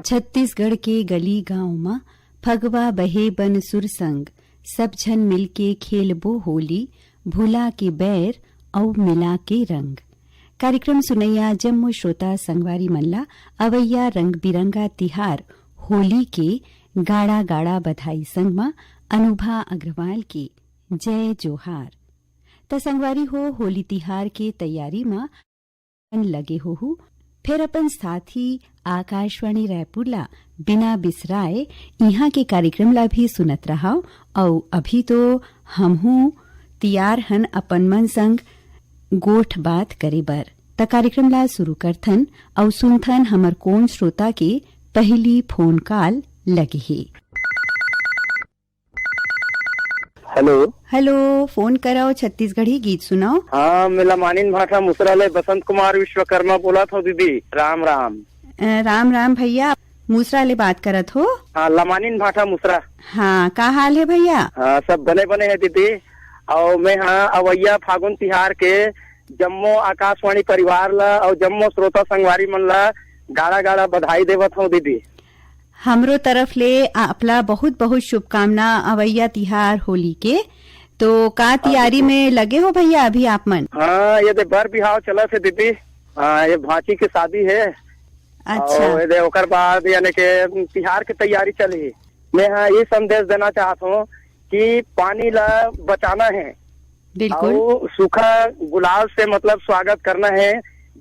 छत्तीसगढ़ के गली गांव में फगवा बहे बन सुरसंग, सब झन मिलके खेलबो होली, भूला के बैर औ मिला के रंग। कार्यक्रम सुनैया जम्मू श्रोता संगवारी मल्ला अवैया रंग बिरंगा तिहार होली के गाड़ा गाड़ा बधाई संग में अनुभा अग्रवाल की जय जोहार। त संगवारी हो होली तिहार के तैयारी में लगे हो फिर अपन साथी आकाशवाणी रायपुर ला बिना बिसराए यहाँ के कार्यक्रम ला भी सुनत रहा। और अभी तो हमहू तियार हन अपन मन संग गोठ बात करे बर। त कार्यक्रम ला शुरू करथन और सुनथन हमर कौन श्रोता के पहली फोन कॉल लगे है। हेलो हेलो, फोन कराओ छत्तीसगढ़ी गीत सुनाओ। हाँ, मैं लमानिन भाषा मुसराले बसंत कुमार विश्वकर्मा बोला था दीदी। राम राम। राम राम भैया, मूसरा ले बात करत हो? हाँ, लमानिन भाषा मुसरा। हाँ, का हाल है भैया? हाँ, सब बने बने है दीदी। और मैं हाँ अवैया फागुन तिहार के जम्मो आकाशवाणी परिवार ला और जम्मो श्रोता संगवारी मन ला गाड़ा गाड़ा बधाई देवत हूँ दीदी। हमरो तरफ ले आपला बहुत बहुत शुभकामना अवैया तिहार होली के। तो का तैयारी में लगे हो भैया अभी आप मन? हाँ, ये दे बर बिहाव चला है दीदी। हाँ, ये भांची की शादी है। अच्छा। और ये ओकर बाद यानी के तिहार की तैयारी चली। मैं हाँ ये संदेश देना चाहता हूँ कि पानी ला बचाना है। बिल्कुल। और सूखा गुलाल से मतलब स्वागत करना है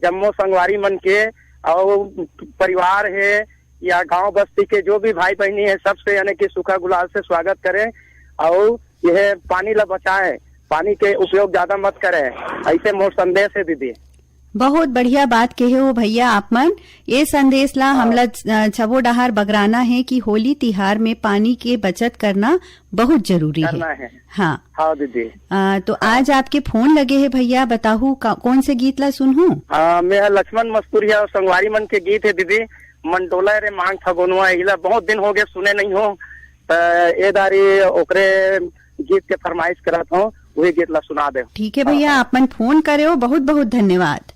जम्मो संगवारी मन के, और परिवार है या गांव बस्ती के जो भी भाई बहनी है सबसे यानी कि सूखा गुलाल से स्वागत करें। और यह पानी ला बचाए, पानी के उपयोग ज्यादा मत करें, ऐसे मोर संदेश है दीदी। बहुत बढ़िया बात कहे हो भैया आप मन। ये संदेश ला हमला छबो डहार बगराना है कि होली तिहार में पानी के बचत करना बहुत जरूरी है। हाँ हाँ दीदी। तो आज आपके फोन लगे है भैया, बताहू कौन से गीत ला सुनहूं? मैं लक्ष्मण मस्तूरिया और संगवारी मन के गीत है दीदी। मंडोला रे मांग फगुनवा, इला बहुत दिन हो गए सुने नहीं हो। ए दारी ओकरे गीत के फरमाइश करत हूँ, वही गीत ला सुना दे। ठीक है भैया, आप मन फोन करे हो, बहुत बहुत धन्यवाद।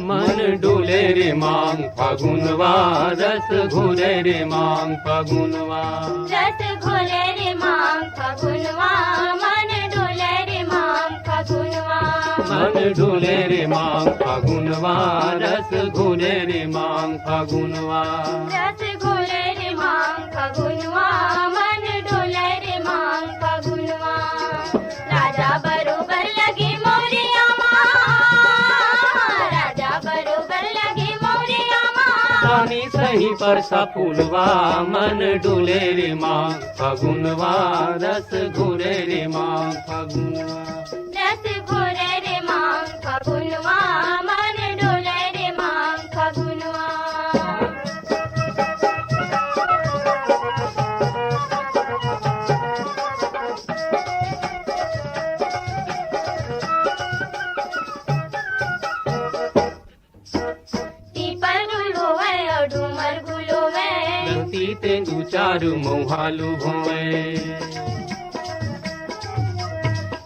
मन डोले रे मांग फागुनवा, रस घोले रे मांग फागुनवा, रस घोले रे मांग फागुनवा, मन डोले रे मांग फागुनवा, मन डोले रे मांग फागुनवा, रस घोले रे मांग फागुनवा, रस घोले रे मांग फागुनवा, मन डोले रे मांग फागुनवा। राजा बरोबर लगे मोरिया राजा बरोबर लगे मोरिया रानी सही पर सा फूलवा, मन डोले रे मांग फागुनवा, रस घोले रे मांग फागुनवा, रस घोले रे मांग फागुनवा, मन डोले रे मांग फागुनवा। तेंदु चारु मोहालू भोए,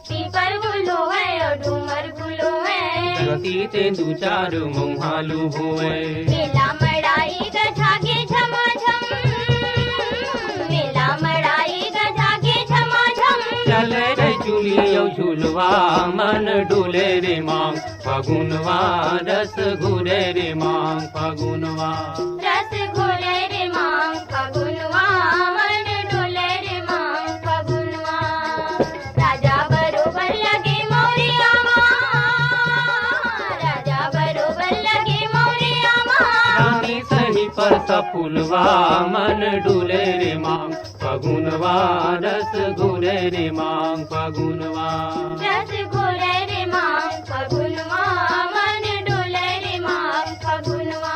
पीपर गुलोवे और डूमर गुलोवे, धरती तेंदु चारु मोहालू भोए। मेला मड़ाई गजागे झमाझम, मेला मड़ाई गजागे झमाझम, चले रे चुली औ झुलवा, मन डोले रे मांग फागुनवा, रस घोले रे मांग फागुनवा, रस घोले रे मांग फागुनवा, मन डोले रे मांग फागुनवा। राजा बरोबर लगे मोरिया राजा बरोबर लगे मोरिया रानी सही पर सा फूलवा, मन डोले रे मांग फागुनवा, रस घोले रे मांग फागुनवा, रस घोले रे मांग फागुनवा, मन डोले रे मांग फागुनवा।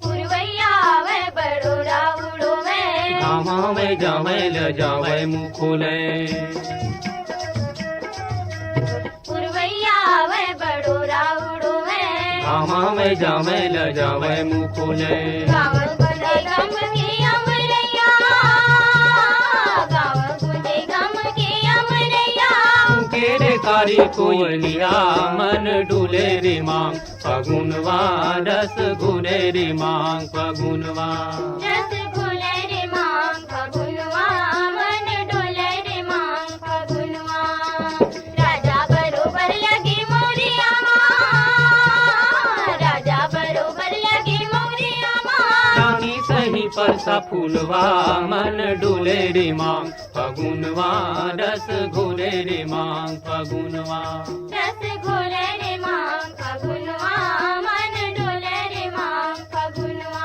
पुरवैया वे गाँव में जावे ल जावे मुँह खोले पुरवैया आवे बड़ोरा उड़ोवे गाँव में जावे ल जावे मुँह खोले गाँव गुंजे गम की अमरैया गाँव गुंजे गम की अमरैया केरे कारी कोयलिया मन डुले रे मांग फगुनवा रस घुले रे मांग फगुनवा रस घुले रे मांग फगुनवा मन डोले रे मांग फगुनवा राजा बरोबर लगी मोरिया माँ राजा बरोबर लगी मोरिया माँ रानी सही पर सा फूलवा मन डुले रे मांग फगुनवा रस घुले रे मांग फगुनवा रस घोले रे मांग फगुनवा मन डोले रे मांग फगुनवा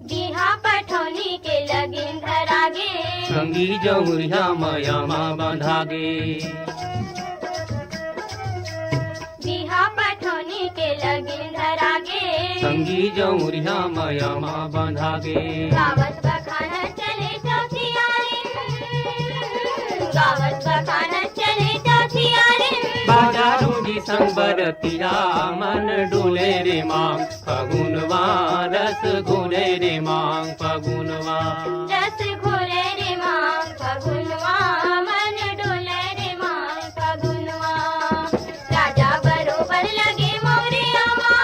बिहा पठौनी के लगिन धरागे संगी जमुरिया माया माँ बंधागे बिहा पठौनी के लगिन धरागे संगी जमुरिया माया माँ बंधागे गावत बखाना चले चौथियारिन गावत बखाना चले चौथियारिन बाजारू जी संग बरतिया मन डुले रे मांग फगुनवा रस घुले रे मांग फगुनवा रस घोले रे मांग फगुनवा मन डोले रे मांग फगुनवा राजा बरोबर लगे मोरिया माँ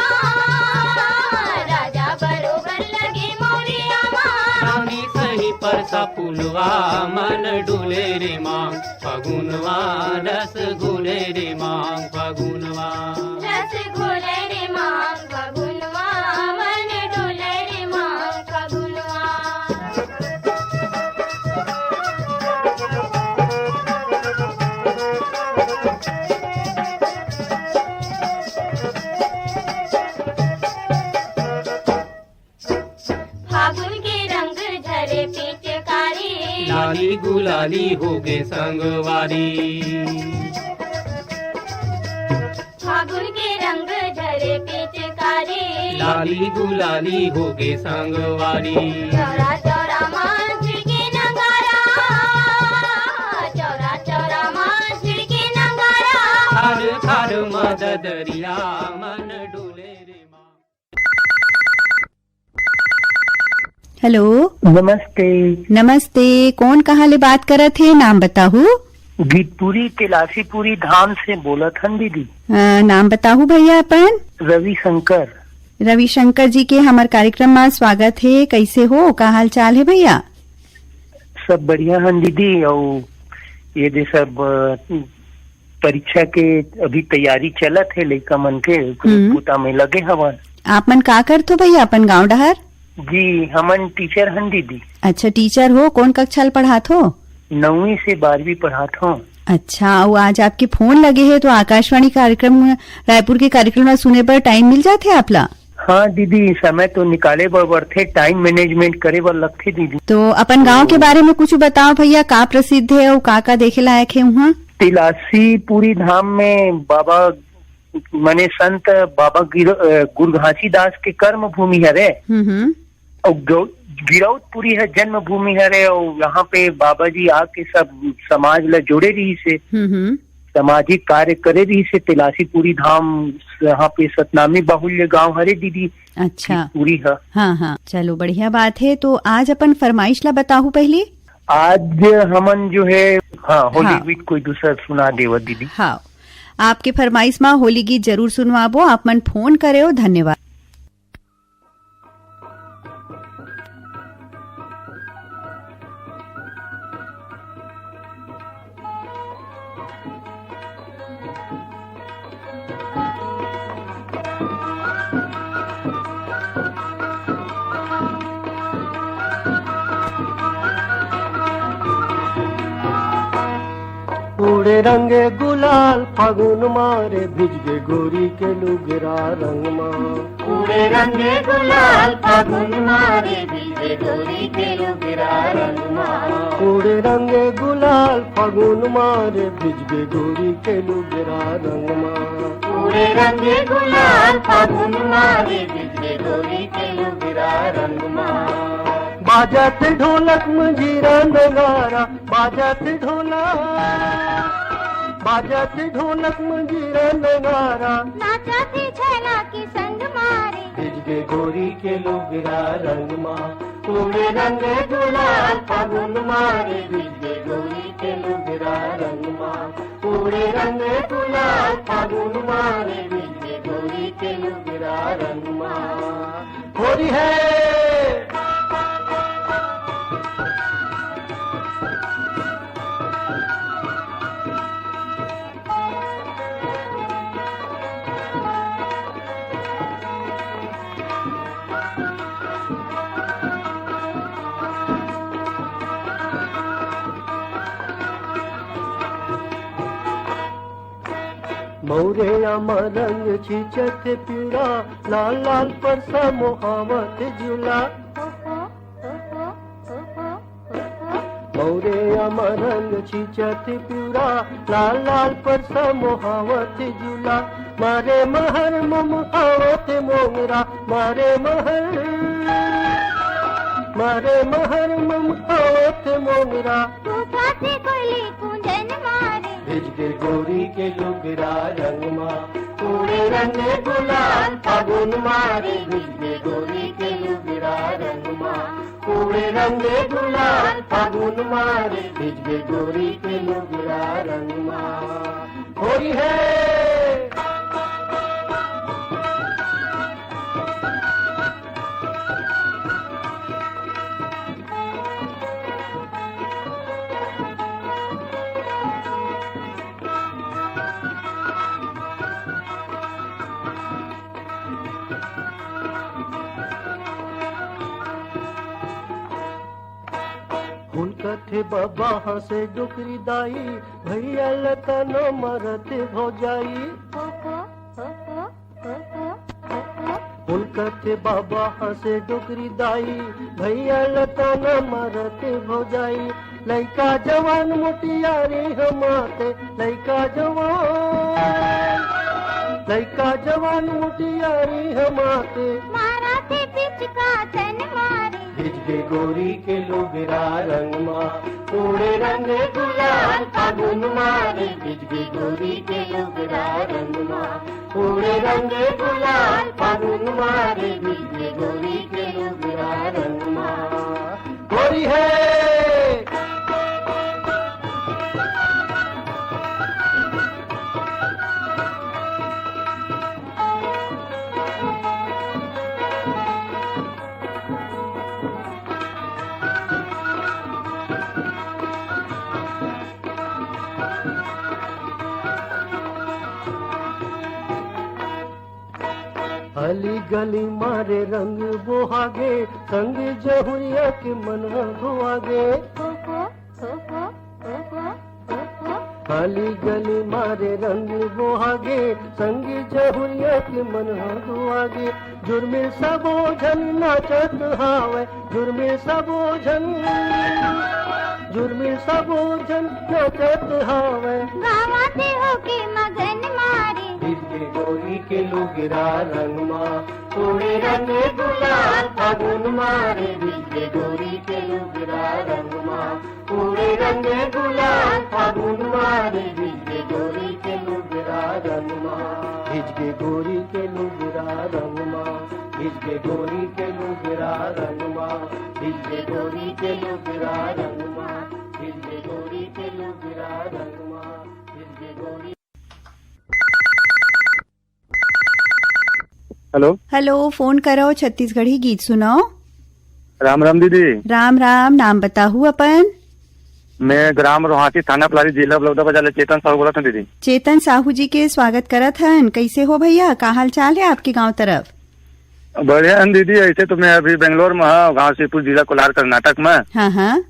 राजा बरोबर लगे मोरिया माँ रानी सही पर सा फूलवा मन डुले रे मांग फगुनवा रस घुले रे मांग फगुनवा रस घोले रे मांग फगुनवा मन डोले रे मांग फगुनवा फागुन के रंग झरे पिचकारी लाली गुलाली हो गे संगवारी फागुन के रंग झरे पिचकारी लाली गुलाली हो गे संगवारी चौरा चौरा माँ झिड़के नगारा चौरा चौरा माँ झिड़के नगारा खार खार मददरिया मन डुले रे मांग हेलो नमस्ते। नमस्ते, कौन कहाँ ले बात करत है, नाम बताहू। गीतपुरी तिलासीपुरी धाम से बोलत हन दीदी। नाम बताहू भैया अपन। रविशंकर। रविशंकर जी के हमार कार्यक्रम में स्वागत है। कैसे हो, का हाल चाल है भैया? सब बढ़िया हन दीदी। और ये दे सब परीक्षा के अभी तैयारी चलत है, लइका मन के पुता में लगे हवन। आप मन का करत हो भैया अपन गाँव डहर? जी हमन टीचर हन दीदी। अच्छा, टीचर हो, कौन कक्षा पढ़ात हो? 9वीं से 12वीं पढ़ात हूँ। अच्छा, वो आज आपके फोन लगे है तो आकाशवाणी कार्यक्रम रायपुर के कार्यक्रम में सुने पर टाइम मिल जाते आपला? हाँ दीदी, समय तो निकाले बर थे, टाइम मैनेजमेंट करे बर लगथे दीदी। तो अपन गांव के बारे में कुछ बताओ भैया, का प्रसिद्ध है और का देखे लायक है वहाँ? तिलासीपुरी धाम में बाबा मने संत बाबा गुरु घासीदास के कर्म भूमि हरे और गिरौदपुरी है जन्म भूमि हरे। और यहाँ पे बाबा जी आके सब समाज ला जोड़े रही से, सामाजिक कार्य करे रही से। तिलासीपुरी धाम यहाँ पे सतनामी बाहुल्य गांव हरे दीदी। अच्छा, पूरी है। हाँ हाँ, चलो बढ़िया बात है। तो आज अपन फरमाइश ला बताहू पहले। आज हमन जो है होली गीत कोई दूसरा सुना देव दीदी। हाँ, आपके फरमाइश में होली गीत जरूर सुनवाबो। आप मन फोन करे हो, धन्यवाद। उड़े रंगे गुलाल फागुन मारे भिजगे गोरी के लुगरा रंग माँ। उड़े रंगे गुलाल फागुन मारे भिजे गोरी के लुगरा रंग माँ। उड़े रंगे गुलाल फागुन मारे भिजगे गोरी के लुगरा रंग माँ। उड़े रंगे गुलाल फागुन मारे भिजगे गोरी के लुगरा रंग माँ। बाजत ढोलक मंजीरा नगारा बाजत ढोलक मंजीरा नगारा नाचा थी छैला की संग मारे भिजगे गोरी के लुगरा रंग माँ। उड़े रंगे गुलाल फागुन मारे भिजगे गोरी के लुगरा रंग माँ। उड़े रंगे गुलाल फागुन मारे भिजगे गोरी के लुगरा रंग माँ। होरी है मौरे अमरंग छीचत पीड़ा लाल लाल परसा मोहावत झूला। मौरे अमरंग छीचत पीड़ा लाल लाल परसा मोहावत झूला। मारे महर ममहावत मोंगरा मारे महर ममहावत मोंगरा। तूफा से कोयली कुंजन मारे भिजगे गोरी के लुगरा रंग माँ। उड़े रंगे गुलाल फागुन मारे भिजगे गोरी के लुगरा रंग माँ। उड़े रंगे गुलाल फागुन मारे भिजगे गोरी के लुगरा रंग माँ। होरी है थे बाबा हंसे डुकरी दाई भैया लता न मरत हो जाई। थे बाबा हंसे डुकरी दाई भैया लता न मरत हो जाई। लइका जवान मोटियारी हमाते लइका जवान मोटियारी हमाते। मारा थे पिचका तन मारे भिजगे गोरी के लुगरा रंग माँ। उड़े रंगे गुलाल फागुन मारे भिजगे गोरी के लुगरा रंग माँ। उड़े रंगे गुलाल फागुन मारे भिजगे गोरी के लुगरा रंग माँ। गोरी है अली गली मारे रंग बोहागे संग जहुरिया के मन धोआगे। अली गली मारे रंग बोहागे संग जहुरिया के मन धोआगे। जुर्मे सबोझन नाचत हावे जुर्मे सबोझन नाचत हावे। गावाते होके मगन मारे भिजगे गोरी के लुगरा रंग माँ। उड़े रंगे गुलाल फागुन मारे भिजगे गोरी के लुगरा रंग माँ। उड़े रंगे गुलाल फागुन मारे भिजगे गोरी के लुगरा रंग माँ। भिजगे गोरी के लुगरा रंग माँ। भिजगे गोरी के लुगरा रंग माँ। भिजगे गोरी के लुगरा रंग माँ। भिजगे गोरी के लुगरा रंग माँ। भिजगे गोरी। हेलो हेलो, फोन करो छत्तीसगढ़ी गीत सुनाओ। राम राम दीदी। राम राम, नाम बताहू अपन। मैं ग्राम रोहाटी थाना पलारी जिला बलौदा बाजार चेतन साहू बोला था दीदी। चेतन साहू जी के स्वागत करत हन। कैसे हो भैया, का हाल चाल है आपके गांव तरफ? बढ़िया है दीदी। ऐसे तो मैं अभी बेंगलोर में हूँ, गाँव शिवपुर जिला कोलार कर्नाटक में। हाँ हाँ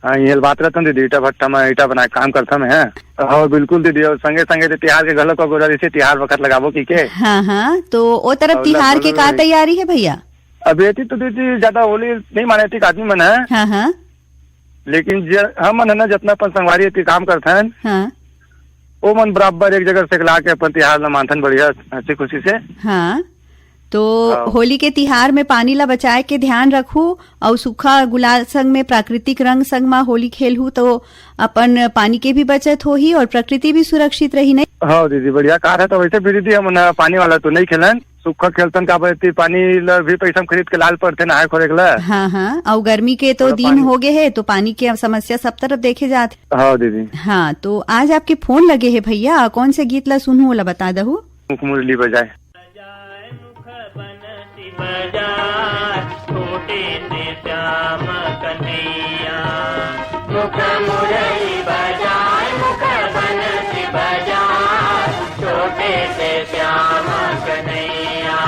हाँ, ये बात रहता हूँ दीदी। ईटा भट्टा में ईटा बना काम करता मैं है। हाँ बिल्कुल दीदी। और संगे संगे त्योहार के गलत को जैसे त्योहार वक्त लगाबो की के। हाँ हाँ, तो वो तरफ और तिहार के का लगभग तैयारी है भैया? अभी थी तो दीदी ज्यादा होली नहीं माने थी आदमी मन है। हाँ हाँ लेकिन हम है ना जितना अपन संगवारी के काम करते हैं हाँ वो मन बराबर एक जगह से ला के अपन तिहार ला मानथन बढ़िया हंसी खुशी से। हाँ तो हाँ। होली के तिहार में पानी ला बचाए के ध्यान रखू और सूखा गुलाल संग में प्राकृतिक रंग संग में होली खेलहू तो अपन पानी के भी बचत होही और प्रकृति भी सुरक्षित रही। नहीं हाँ दीदी बढ़िया कार है। तो वैसे भी दीदी हम ना पानी वाला तो नहीं खेलन, सूखा खेलतन का बचती पानी ला भी पैसा हम खरीद के लाल पड़ते नहाए खोरे के ला। हाँ हाँ और गर्मी के तो थोड़ा दिन पानी- हो गए है तो पानी की अब समस्या सब तरफ देखे जाते। हाँ दीदी हाँ तो आज आपके फोन लगे है भैया, कौन से गीत ला सुनू वाला बता दहू। मुख मुरली बजाए छोटे से श्याम कन्हैया मुख मुरली बजाए मुख बंसी बजाए छोटे से श्याम कन्हैया।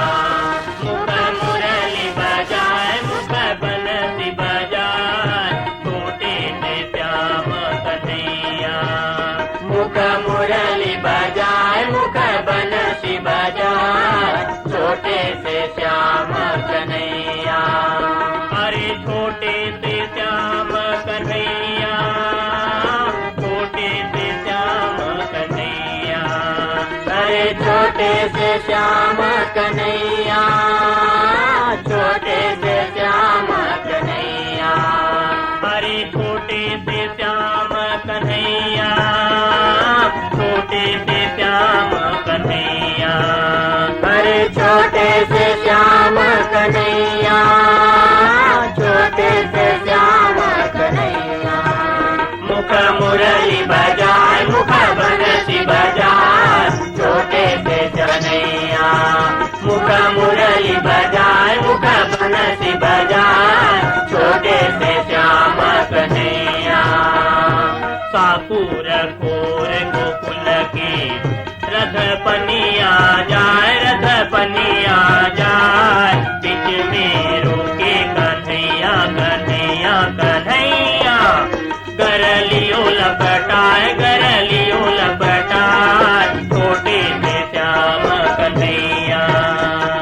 मुख मुरली बजाए मुख बंसी बजाए छोटे से श्याम कन्हैया। मुख मुरली बजाए मुख बंसी बजाए छोटे से श्याम कन्हैया। अरे छोटे से श्याम कन्हैया, छोटे से श्याम कन्हैया। अरे छोटे से श्याम कन्हैया छोटे से श्याम कन्हैया। अरे छोटे से श्याम कन्हैया, छोटे से श्याम कन्हैया। अरे छोटे से श्याम कन्हैया छोटे से श्याम कन्हैया। मुख मुरली बजाए मुख बंसी बजाए छोटे से कन्हैया। मुख मुरली बजाए मुख बंसी बजाए छोटे से श्याम कन्हैया। साकुर खोर गोकुल के रथ पनिया जाए, रथ पनिया जाए। बीच में रोके कन्हैया कन्हैया कन्हैया। गरलियो लपटाए गरलियो लपटाए छोटे से श्याम कन्हैया।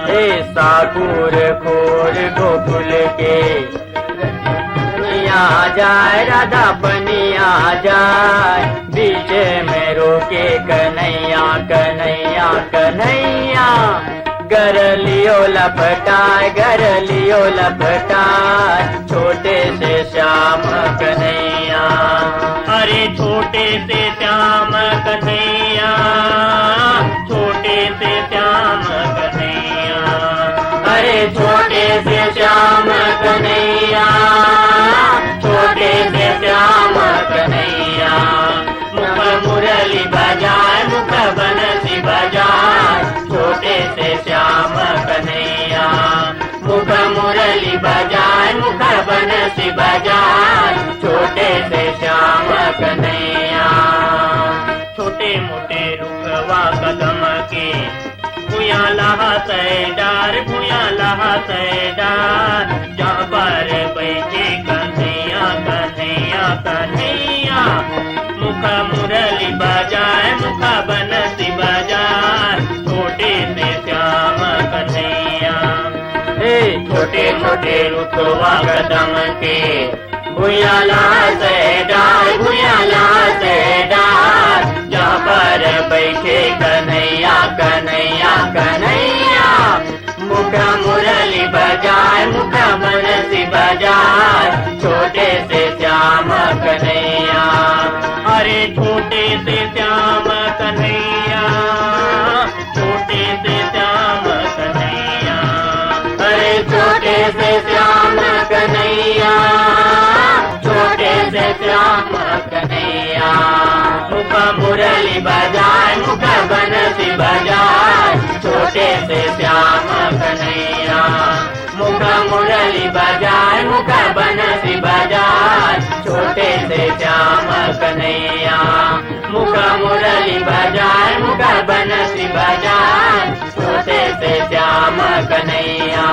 हे साकुर खोर गोकुल के पनिया जाए राधा पनिया जाए। बीच में रोके कन्हैया कन्हैया कन्हैया। गरलियो लपटाए गरलियो लपटाए छोटे से श्याम कन्हैया। अरे छोटे से श्याम कन्हैया, छोटे से श्याम कन्हैया। अरे छोटे से श्याम कन्हैया छोटे से श्याम कन्हैया। मुख मुरली बजाए मुख बंसी बजाए छोटे से श्याम कन्हैया। मुख मुरली बजाए मुख बंसी बजाए छोटे से श्याम कन्हैया। छोटे मोटे रुखवा कदम के भूया लहाते डार, भूया लहाते डार। जहाँ पर बैठे कन्हैया कन्हैया कन्हैया। मुख मुरली बजाए मुख बंसी बजाए छोटे से श्याम कन्हैया। हे छोटे छोटे रुखवा कदम के भूयाला से डार भूयाला से डार। जहाँ पर बैठे कन्हैया कन्हैया कन्हैया। मुख मुरली बजाए मुख बंसी बजाए छोटे से श्याम कन्हैया। अरे छोटे से श्याम कन्हैया, छोटे से श्याम कन्हैया। अरे छोटे से श्याम कन्हैया छोटे से श्याम कन्हैया। मुख मुरली बजाए मुख बंसी बजाए छोटे से श्याम कन्हैया। मुख मुरली बजाए मुख बंसी बजाए छोटे से श्याम कन्हैया। मुख मुरली बजाए मुख बंसी बजाए छोटे से श्याम कन्हैया।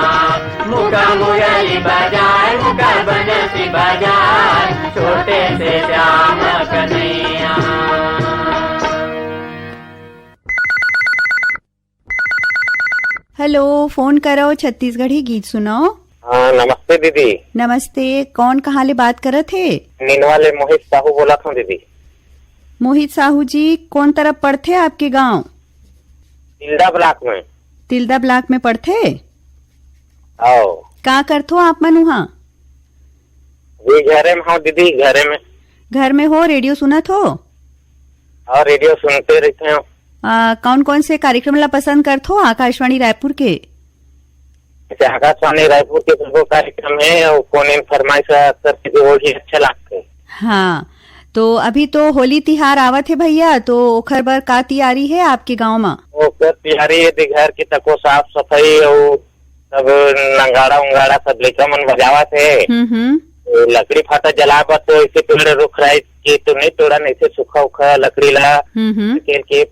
मुख मुरली बजाए मुख बंसी बजाए छोटे से श्याम कन्हैया। हेलो, फोन करो, छत्तीसगढ़ी गीत सुनाओ। हाँ नमस्ते। नमस्ते दीदी। नमस्ते, कौन कहाँ ले बात करत थे? नीनवा ले मोहित साहू बोला था दीदी। मोहित साहू जी, कौन तरफ पड़ते आपके गांव? तिल्दा ब्लॉक में। तिल्दा ब्लॉक में पड़ते? आओ का करथो आप मन वहाँ? भी घरे में हो दीदी, घरे में। घर में हो, रेडियो सुनत हो? और रेडियो सुनते रहते हो। कौन कौन से कार्यक्रम ला पसंद करथो आकाशवाणी रायपुर के? आकाशवाणी रायपुर के जो कार्यक्रम है और कौन फरमाइश करके वो ही अच्छा लगता है। हाँ, तो अभी तो होली तिहार आवत है भैया, तो ओखर बर का तैयारी है आपके गांव में? ओकर तैयारी है घर की तको साफ सफाई और सब नंगाड़ा उंगाड़ा सब लेकर मन बजावा थे। लकड़ी फाटा जलावा तो इसे पेड़ रुख रहा के तो नहीं तोड़ा, नहीं से सूखा उखा लकड़ी ला के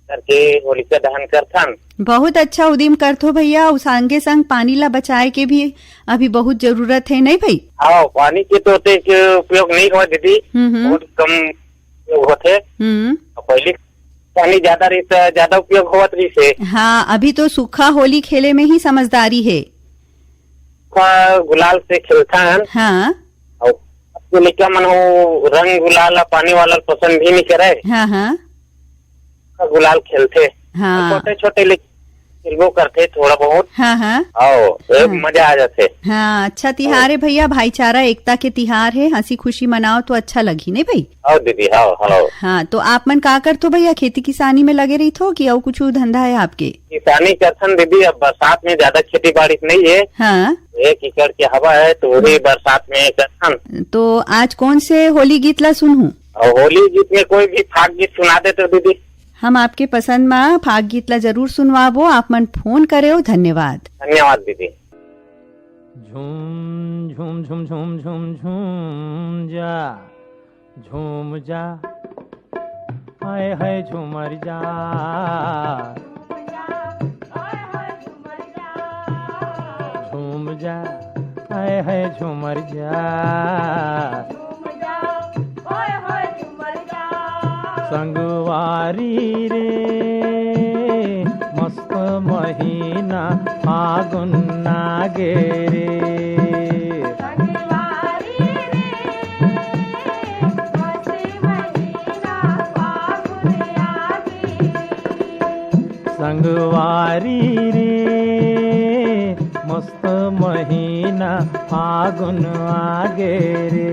करके होलिका दहन करथन। बहुत अच्छा उद्यम करथो भैया। उस संगे संग पानी ला बचाए के भी अभी बहुत जरूरत है, नहीं भाई? हाँ, पानी के तो उपयोग नहीं हुआ दीदी, बहुत कम उपयोग होते। पहले पानी ज्यादा रही तो ज्यादा उपयोग हुआ रही से। हाँ, अभी तो सूखा होली खेले में ही समझदारी है। गुलाल से खेलथन। हाँ, और लिखा मन हो रंग गुलाल पानी वाला पसंद भी नहीं करे। हाँ हाँ, गुलाल खेलते। हाँ, छोटे छोटे खेलबो करते थोड़ा बहुत। हाँ हाँ, आओ मजा आ जाते। हाँ, अच्छा तिहार है भैया, भाईचारा एकता के तिहार है, हंसी खुशी मनाओ तो अच्छा लगी नहीं भाई? आओ दीदी, आओ आओ। हाँ, तो आप मन का करतो भैया? खेती किसानी में लगे रही थो कि और कुछ धंधा है आपके? किसानी करथन दीदी, अब बरसात में ज्यादा खेती बाड़ी नहीं है। हाँ, 1 एकड़ की हवा है तो वही बरसात में करथन। तो आज कौन से होली गीत ला सुनूं? और होली गीत में कोई भी फाग गीत सुना दे तो दीदी। हम आपके पसंद में फाग गीत ला जरूर सुनवाबो। आप मन फोन करे हो, धन्यवाद। धन्यवाद दीदी। झूम झूम झूम झूम झूम झूम जा हाय हाय झूमर जा, झूम जा हाय हाय झूमर जा, संगवारी रे मस्त महीना फागुन नागे रे, संगवारी रे मस्त महीना फागुन आगे रे,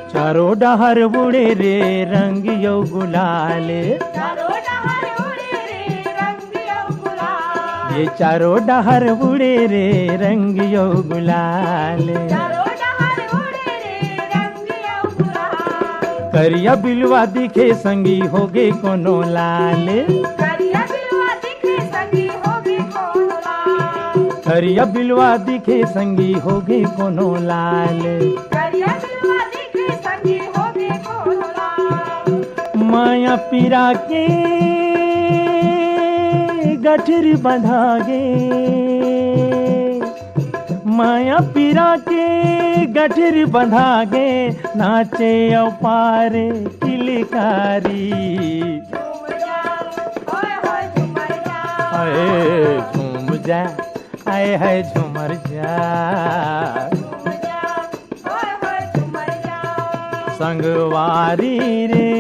चारों डहर बुड़े रे रंग यो गुलाल, ये चारों डहर बुड़े रे रंग यो गुलाल, करिया बिलवा दिखे संगी होगे कोनो लाल, करिया बिलवा दिखे संगी होगे कोनो लाल, माया पीरा के गठर बंधागे, माया पीरा के गठर बंधागे, नाचे अपारे किलकारी, आए झूम जा आए है झूमर जा, संगवारी रे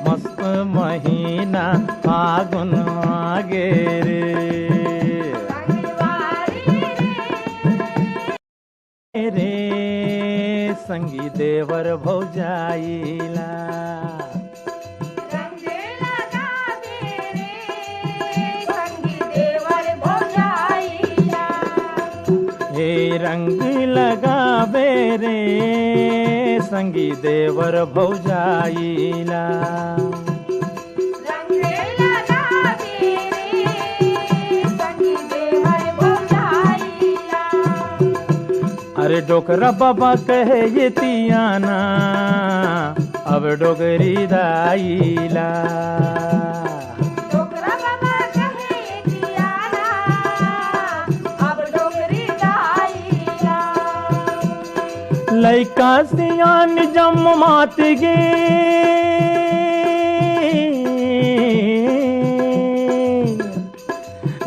मस्त महीना फागुन आगे रे संगी देवर भौजाइला, हे रंग लगावे रे संगी देवर भौजाइला। अरे डोकरा बाबा कहे ये तियाना अब डोगरी दाइला। लइका सियान जम मात गे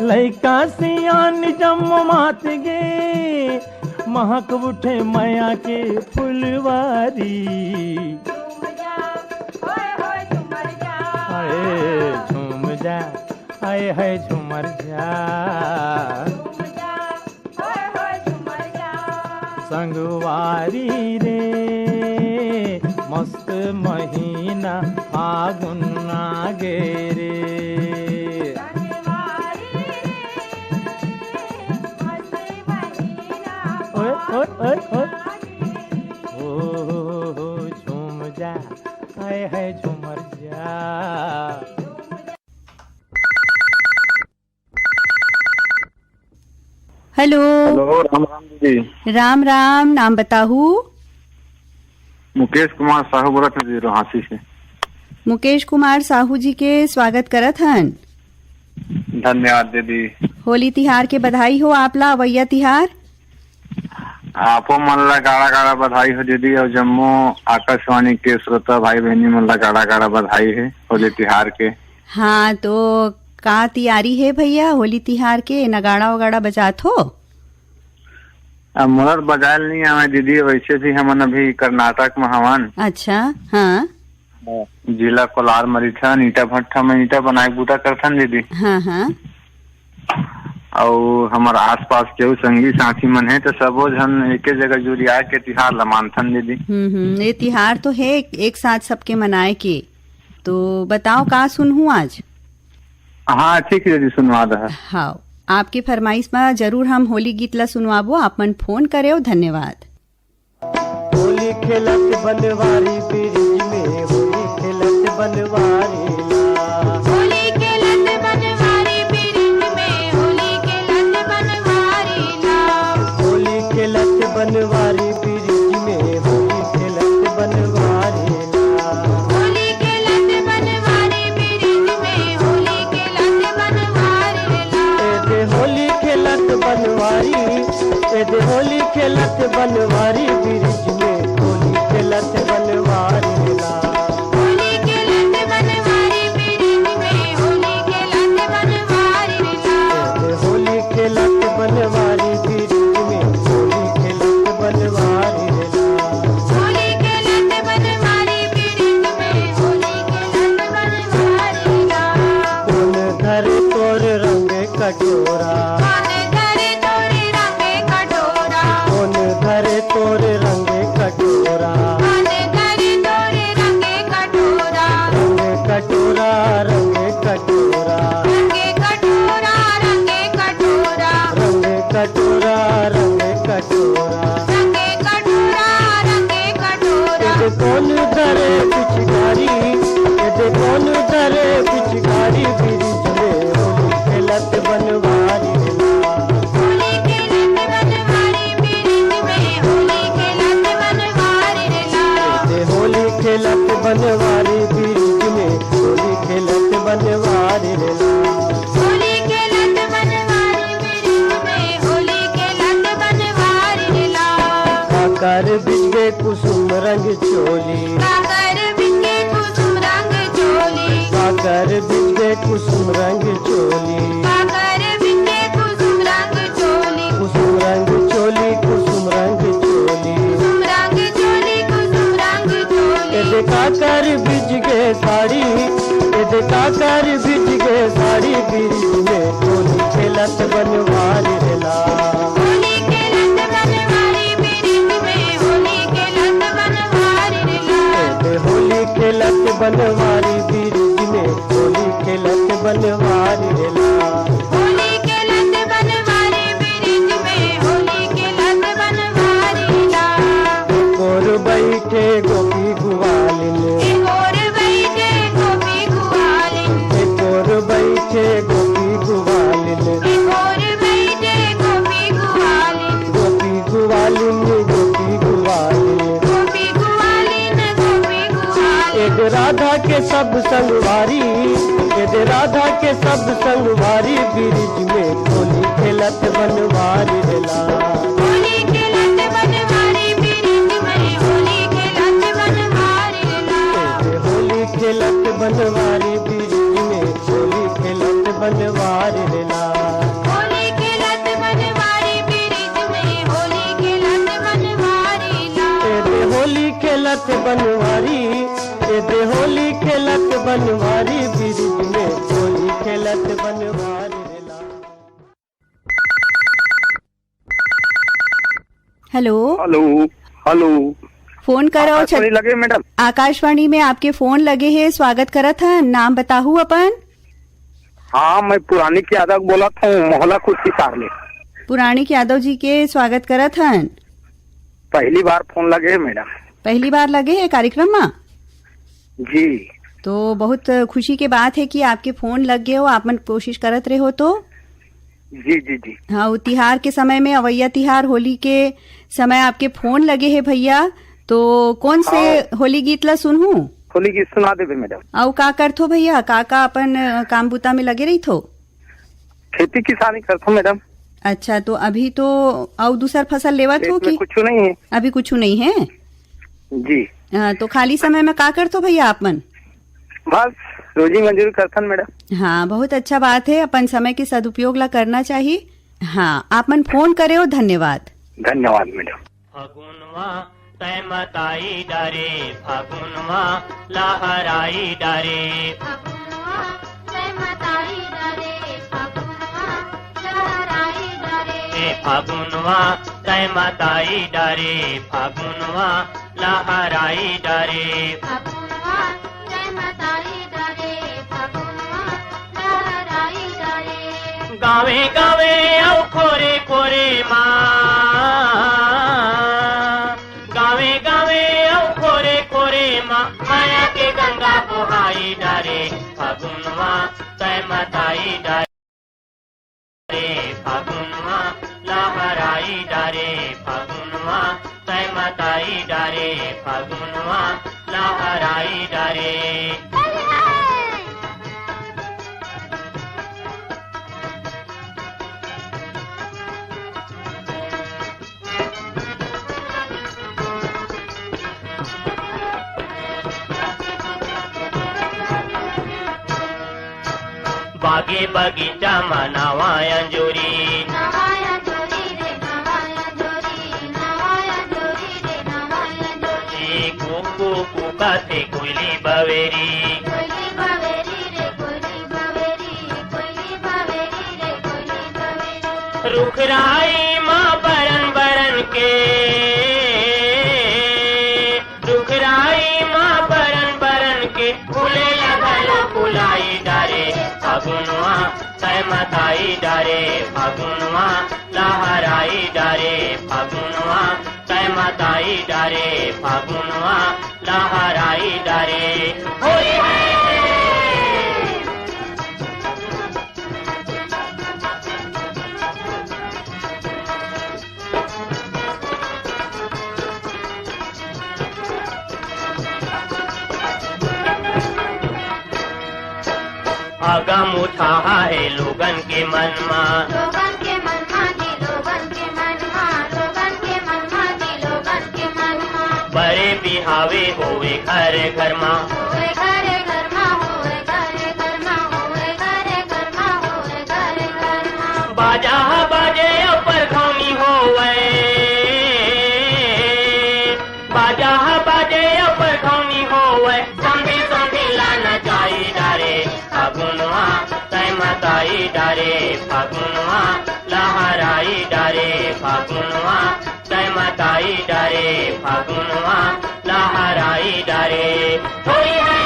लइका सियान जम मात गे महक उठे माया के फुलवारी। आए झूम जा आए है झूमर जा संगवारी रे मस्त महीना फागुन आगे रे। ओए ओए ओए ओए झूम जा आए है झूमर जा। हेलो हेलो, राम राम दीदी। राम राम, नाम बताहू? मुकेश कुमार साहू बोला था जी रोहासी से। मुकेश कुमार साहू जी के स्वागत करत हन। धन्यवाद दीदी। होली तिहार के बधाई हो आपला अवैया तिहार। आपो मन ला गाड़ा गाड़ा बधाई हो दीदी, और जम्मू आकाशवाणी के श्रोता भाई बहनी मन ला गाड़ा गाड़ा बधाई है होली तिहार के। हाँ, तो का तैयारी है भैया होली तिहार के? नगाड़ा वगाड़ा बजात हो? मुरर बजायल नहीं आवे दीदी, वैसे भी हमन अभी कर्नाटक में हवन। अच्छा, हाँ जिला कोलार मरीठन ईटा भट्टा में ईटा बनाए बूटा करथन दीदी। हाँ हाँ। और हमार आसपास के संगी साथी मन है तो सबो जन एक जगह जुड़िया के तिहार ला मानथन दीदी। ये तिहार तो है एक साथ सबके मनाए के। तो बताओ का सुनहूँ आज? हाँ ठीक है दीदी, सुनवा दे। हाँ, आपकी फरमाइश में जरूर हम होली गीत ला सुनवाबो। आप मन फोन करे हो, धन्यवाद। होली खेलत बनवारी ब्रिज में होली खेलत बनवारी होली खेलत बनवारी ब्रिज में होली खेलत बनवारी होली खेलत बनवारी ब्रिज में होली खेलत बनवारी होली खेलत बनवारी ब्रिज में होली खेलत बनवारी एदे होली खेलत बनवारी एदे होली खेलत बनवारी ब्रिज में होली खेलत बनवारी होली खेलत बनवारी ब्रिज में होली खेलत बनवारी एदे होली खेलत बनवारी ब्रिज में होली खेलत बनवारी होली खेलत बनवारी ब्रिज में होली खेलत बनवारी कौन घर तोर रंग कटोरा कौन करे तोरे रंग कटोरा कौन घर तोर रंग कटोरा कौन करे तोरे रंग कटोरा रंग कटोरा रंग कटोरा रंग कटोरा रंग कटोरा रंग कटोरा रंग कटोरा रंग कटोरा रंग कटोरा एदे कौन धरे पिचकारी एदे कौन धरे पिचकारी ब्रिज में होली खेलत बनवारी होली खेलत बनवारी ब्रिज में होली खेलत बनवारी एदे होली खेलत बनवारी ब्रिज में होली खेलत बनवारी होली खेलत बनवारी ब्रिज में होली खेलत बनवारी काकर बिजगे कुसुम रंग चोली काकर बिके कुसुम रंग चोली काकर बिजगे कुसुम रंग चोली काकर बिके कुसुम रंग चोली कुसुम रंग चोली कुसुम रंग चोली कुसुम रंग चोली कुसुम रंग चोली एदे काकर बिजगे साड़ी एदे काकर बिजगे साड़ी ब्रिज में होली खेलत बनवारी होली खेलत बनवारी ब्रिज में होली खेलत बनवारी एदे होली खेलत बनवारी ब्रिज में होली खेलत बनवारी होली खेलत बनवारी ब्रिज में होली खेलत बनवारी गोर बैठे बैठे गोपी गुवालिन, और बैठे गोपी गुवालिन, गोपी गुवालिन, गोपी गुवालिन, गोपी गुवालिन, गोपी गुवालिन। एक राधा के सब संगवारी, एक राधा के सब संगवारी, ब्रिज में होली खेलत बनवारी रेला, होली खेलत बनवारी ब्रिज में, होली खेलत बनवारी रेला। होली खेलत बनवारी ब्रिज में, होली खेलत बनवारी रेला, होली खेलत बनवारी ब्रिज में, होली खेलत बनवारी रेला। होली खेलत बनवारी, होली खेलत बनवारी ब्रिज में, होली खेलत बनवारी रेला। हेलो हेलो हेलो, फोन करो आकाशवाणी लगे मैडम? आकाशवाणी में आपके फोन लगे है, स्वागत करत है। नाम बताहू अपन? हाँ, मैं पुरानी की यादव बोला था, मोहल्ला कुर्सी सारले। पुराणिक यादव जी के स्वागत करत हन। पहली बार फोन लगे मैडम। पहली बार लगे है कार्यक्रम में? जी तो बहुत खुशी के बात है कि आपके फोन लग गए हो, आप मन कोशिश करत रहे हो तो। जी जी जी। हाँ, वो तिहार के समय में, अवैया तिहार होली के समय आपके फोन लगे है भैया। तो कौन से होली गीत ला सुनहूं? होली गीत सुना देवे मैडम। और का करथो भैया, का अपन काम बुता में लगे रही थो? खेती किसानी करता मैडम। अच्छा, तो अभी तो और दूसर फसल लेवत हो कि कुछ नहीं है? अभी कुछ नहीं है जी। तो खाली समय में का करथो भैया आप मन? बस रोजी मंजूरी करथन मैडम। हाँ, बहुत अच्छा बात है, अपन समय के सदुपयोग ला करना चाहिए। हाँ, आप मन फोन करे हो, धन्यवाद। धन्यवाद मैडम। फगुनवा तय मताई डारे, फगुनवा लहराई डारे, फगुनवा तय मताई डारे, फगुनवा लहराई डारे। ए फगुनवा तय मताई डारे, फगुनवा लहराई डारे। फगुनवा तय मताई डारे, फगुनवा लहराई डारे। गावे गावे औ खोरे खोरे माँ, गावे गावे औ खोरे खोरे माँ, माया के गंगा बुहाई डारे, फगुनवा तय मताई डारे, फगुनवा लहराई डारे, फगुनवा तय मताई डारे, फगुनवा लहराई डारे। बागे बगीचा मनावा अंजूरी, नवाया जोरी रे, नवाया जोरी, नवाया जोरी रे, नवाया जोरी। कुकू कुका थे कोयली बवेरी, कोयली बावेरी रे, कोयली बावेरी, कोयली बावेरी रे, कोयली बावेरी। रुखराई माँ बरन बरन के, रुखराई माँ बरन बरन के, फूले लगल फुलाई डारे, फगुनवा तय मताई डारे, फगुनवा लहराई डारे, फगुनवा तय मताई डारे, फगुनवा लहराई डारे। होली है। आगम उठा है लोगन के मन में, लोगन के मन मानी, लोगन के मन मा, लोगन के मन मानी, लोगन के मन मा। बड़े बिहावे होवे घर घर माँ, होए घरे घर मा, होए घरे घर मा, होए घरे घर मा, होए घरे घर मा। बाजा बाजे ऊपर खौनी होवे, बाजा बाजे ऊपर खौनी होवे, संभी संभी लाना जाई डारे, फगुनवा तय मताई डारे, फगुनवा लहराई डारे, फगुनवा तय मताई डारे, फगुनवा लहराई डारे। होली है।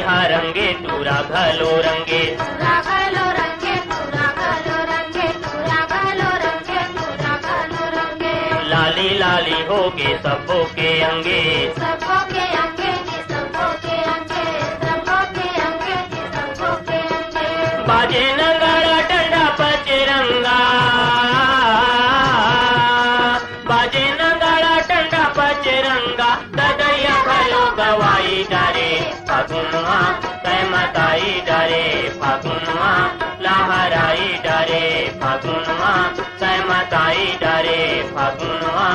हा रंगे तूरा घलो रंगे तूरा घलो रंगे तूरा घलो रंगे तूरा घलो रंगे तूरा घलो रंगे लाली लाली होगे सबो के अंगे सबो के अंगे जी सबो के अंगे सबो के अंगे जी सबो के अंगे बाजे नगाड़ा डंडा पचरंगा बाजे नगाड़ा डंडा पचरंगा ददैया घलो गवाई डारे फागुनवा सहमताई डारे फागुनवा लहराई डारे फागुनवा सहमताई डारे फागुनवा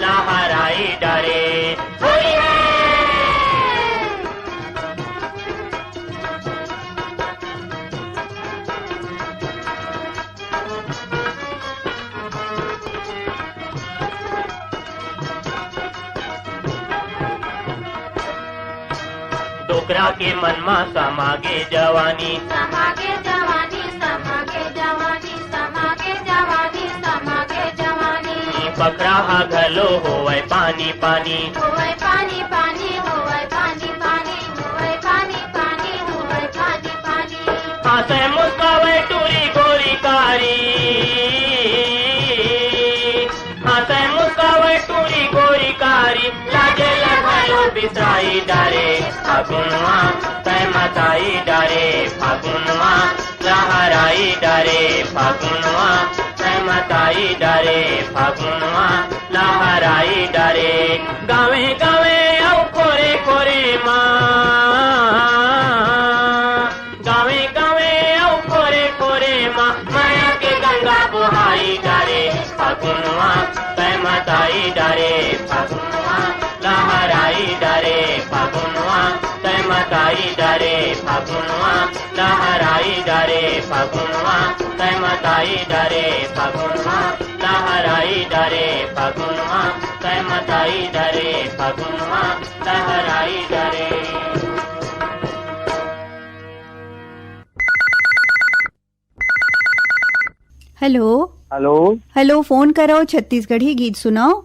लहराई डारे होली है। डोकरा के मनमा समागे जवानी समागे जवानी समागे जवानी समागे जवानी समागे जवानी बकरा हा घलो होवे पानी पानी होवे पानी पानी होवे पानी पानी होवे पानी पानी होवे पानी पानी हासे मुस्कावे टूरी गोरी कारी हासे मुस्कावे टूरी गोरी कारी लागे लगायो बिसाई डारे फागुनवा सहमताई डारे फागुनवा लहराई डारे फागुनवा सहमताई डारे फागुनवा लहराई डारे गावे गावे औ कोरे कोरे माँ गावे गावे औ कोरे कोरे माँ माया के गंगा बुहाई डारे फागुनवा सहमताई डारे फागुनवा लहराई डारे फागुनवा सहमताई डारे फागुनवा लहराई डारे फागुनवा सहमताई डारे फागुनवा लहराई डारे फागुनवा सहमताई डारे फागुनवा लहराई डारे। Hello hello. हेलो, फोन करो, छत्तीसगढ़ी गीत सुनाओ।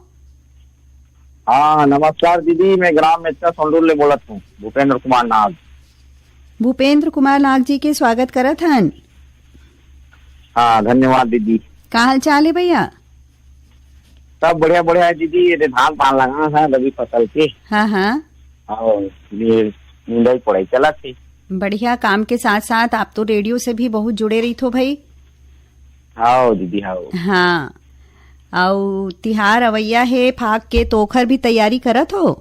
हाँ नमस्कार दीदी, मैं ग्राम मेचका सोंडूर ले बोलत हूँ, भूपेंद्र कुमार नाग। भूपेंद्र कुमार नाग जी के स्वागत करत हन। हाँ धन्यवाद दीदी। का हाल चाल है भैया? सब बढ़िया बढ़िया है दीदी। ये धान पान लगा है रबी फसल के। हाँ हाँ, और ये निंदाई पढ़ाई चला थी। बढ़िया। काम के साथ साथ आप तो रेडियो से भी बहुत जुड़े रही थो भाई। हाँ दीदी हाँ। हाँ, और तिहार अवैया है, फाग के तोखर भी तैयारी करत हो?